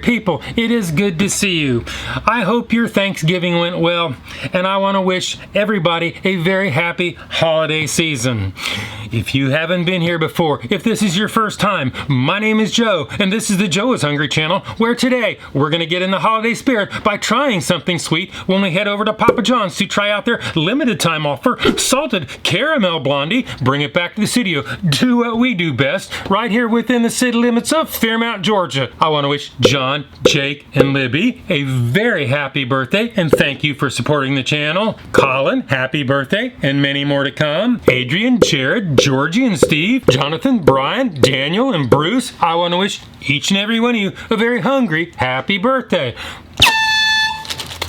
people, it is good to see you. I hope your Thanksgiving went well, and I want to wish everybody a very happy holiday season. If you haven't been here before, if this is your first time, my name is Joe, and this is the Joe is Hungry channel, where today we're going to get in the holiday spirit by trying something sweet when we head over to Papa John's to try out their limited time offer, salted caramel Blondie. Bring it back to the studio. Do what we do best, right here within the city limits of Fairmount, Georgia. I want to wish John, Jake, and Libby a very happy birthday, and thank you for supporting the channel. Colin, happy birthday, and many more to come. Adrian, Jared, Georgie, and Steve, Jonathan, Brian, Daniel, and Bruce, I want to wish each and every one of you a very hungry happy birthday.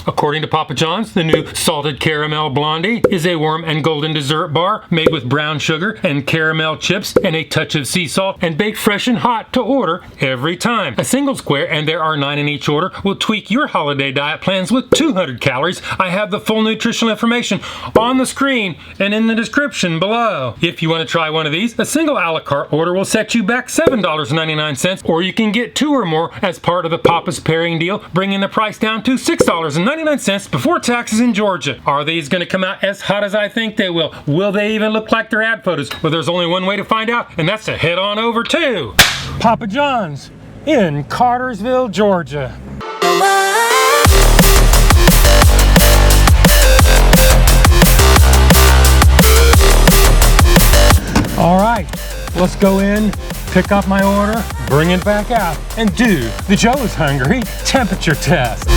According to Papa John's, the new salted caramel Blondie is a warm and golden dessert bar made with brown sugar and caramel chips and a touch of sea salt and baked fresh and hot to order every time. A single square, and there are 9 in each order, will tweak your holiday diet plans with 200 calories. I have the full nutritional information on the screen and in the description below. If you want to try one of these, a single a la carte order will set you back $7.99, or you can get 2 or more as part of the Papa's Pairing deal, bringing the price down to $6.99 before taxes in Georgia. Are these going to come out as hot as I think they will? Will they even look like their ad photos? Well, there's only one way to find out, and that's to head on over to Papa John's in Cartersville, Georgia. All right, let's go in, pick up my order, bring it back out, and do the Joe is Hungry temperature test.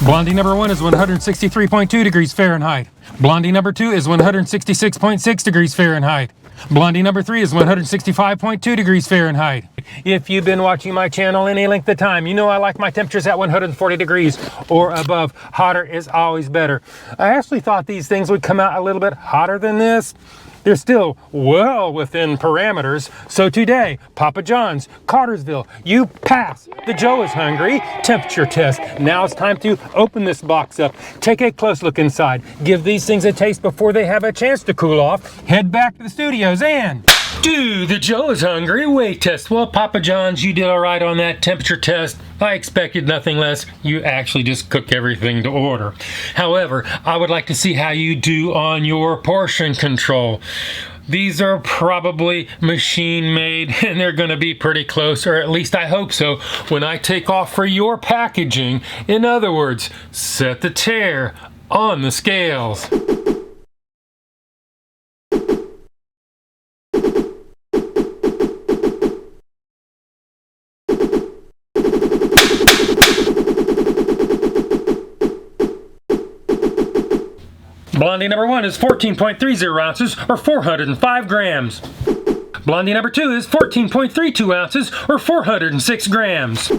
Blondie number 1 is 163.2 degrees Fahrenheit. Blondie number 2 is 166.6 degrees Fahrenheit. Blondie number 3 is 165.2 degrees Fahrenheit. If you've been watching my channel any length of time, you know I like my temperatures at 140 degrees or above. Hotter is always better. I actually thought these things would come out a little bit hotter than this. They're still well within parameters. So today, Papa John's, Cartersville, you pass the Joe is Hungry temperature test. Now it's time to open this box up, take a close look inside, give these things a taste before they have a chance to cool off, head back to the studios and do the Joe is Hungry weight test. Well, Papa John's, you did all right on that temperature test. I expected nothing less. You actually just cook everything to order. However, I would like to see how you do on your portion control. These are probably machine made, and they're going to be pretty close, or at least I hope so, when I take off for your packaging. In other words, set the tear on the scales. Blondie number 1 is 14.30 ounces, or 405 grams. Blondie number 2 is 14.32 ounces, or 406 grams.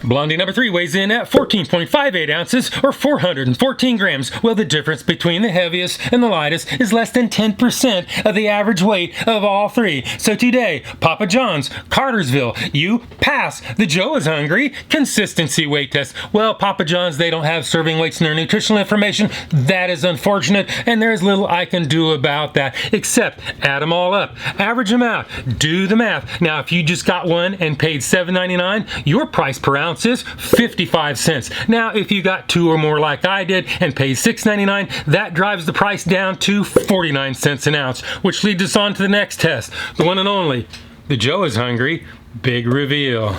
Blondie number 3 weighs in at 14.58 ounces, or 414 grams. Well, the difference between the heaviest and the lightest is less than 10% of the average weight of all three. So today, Papa John's, Cartersville, you pass the Joe is Hungry consistency weight test. Well, Papa John's, they don't have serving weights in their nutritional information. That is unfortunate, and there's little I can do about that, except add them all up, average them out, do the math. Now, if you just got one and paid $7.99, your price per ounce is 55 cents. Now, if you got 2 or more like I did and paid $6.99, that drives the price down to 49 cents an ounce, which leads us on to the next test, the one and only, the Joe is Hungry big reveal.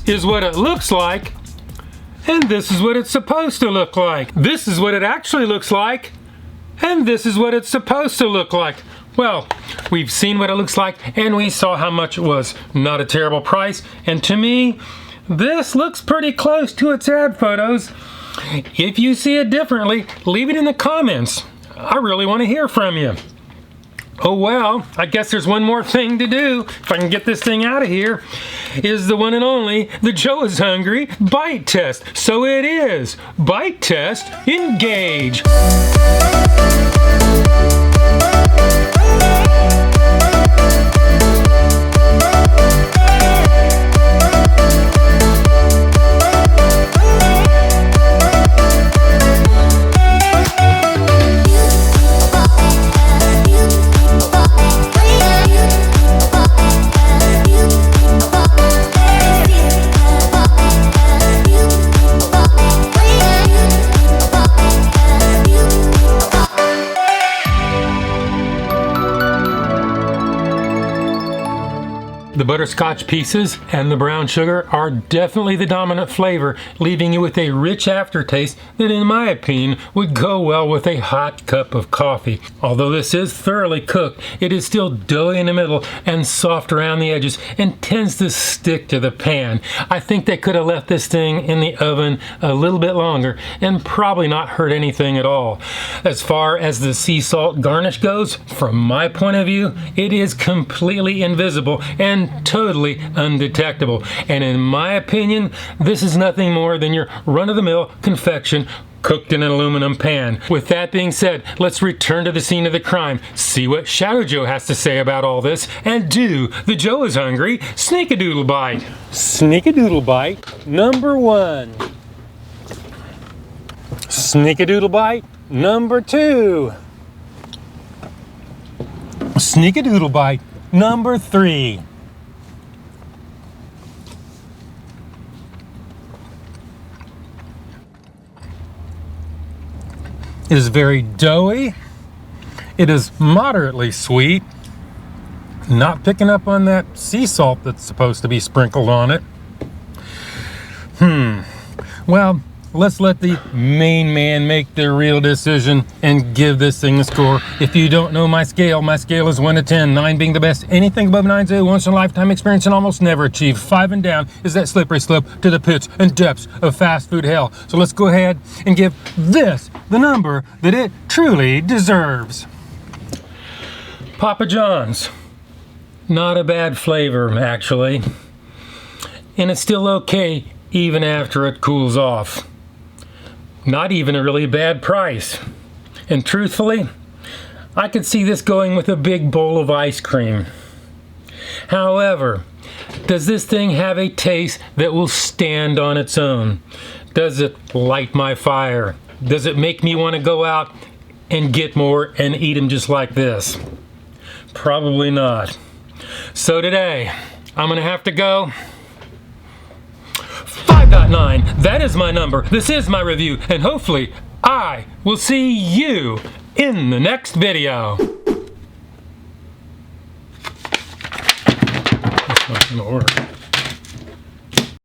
is what it looks like, and this is what it's supposed to look like. This is what it actually looks like, and this is what it's supposed to look like. Well, we've seen what it looks like, and we saw how much it was. Not a terrible price, and to me, this looks pretty close to its ad photos. If you see it differently, leave it in the comments. I really want to hear from you. Oh well, I guess there's one more thing to do, if I can get this thing out of here, is the one and only, the Joe is Hungry bite test. So it is. Bite test, engage. The butterscotch pieces and the brown sugar are definitely the dominant flavor, leaving you with a rich aftertaste that, in my opinion, would go well with a hot cup of coffee. Although this is thoroughly cooked, it is still doughy in the middle and soft around the edges and tends to stick to the pan. I think they could have left this thing in the oven a little bit longer and probably not hurt anything at all. As far as the sea salt garnish goes, from my point of view, it is completely invisible and totally undetectable. And in my opinion, this is nothing more than your run-of-the-mill confection cooked in an aluminum pan. With that being said, let's return to the scene of the crime, see what Shadow Joe has to say about all this, and do the Joe is Hungry Sneak-a-Doodle Bite. Sneak-a-Doodle Bite number 1. Sneak-a-Doodle Bite number 2. Sneak-a-Doodle Bite number 3. It is very doughy. It is moderately sweet. Not picking up on that sea salt that's supposed to be sprinkled on it. Well, let's let the main man make the real decision and give this thing a score. If you don't know my scale is 1 to 10, 9 being the best. Anything above 9 is a once-in-a-lifetime experience and almost never achieved. 5 and down is that slippery slope to the pits and depths of fast food hell. So let's go ahead and give this the number that it truly deserves. Papa John's. Not a bad flavor, actually. And it's still okay even after it cools off. Not even a really bad price. And truthfully, I could see this going with a big bowl of ice cream. However, does this thing have a taste that will stand on its own? Does it light my fire? Does it make me want to go out and get more and eat them just like this? Probably not. So today, I'm gonna have to go 5.9. That is my number. This is my review, and hopefully I will see you in the next video. That's not gonna work.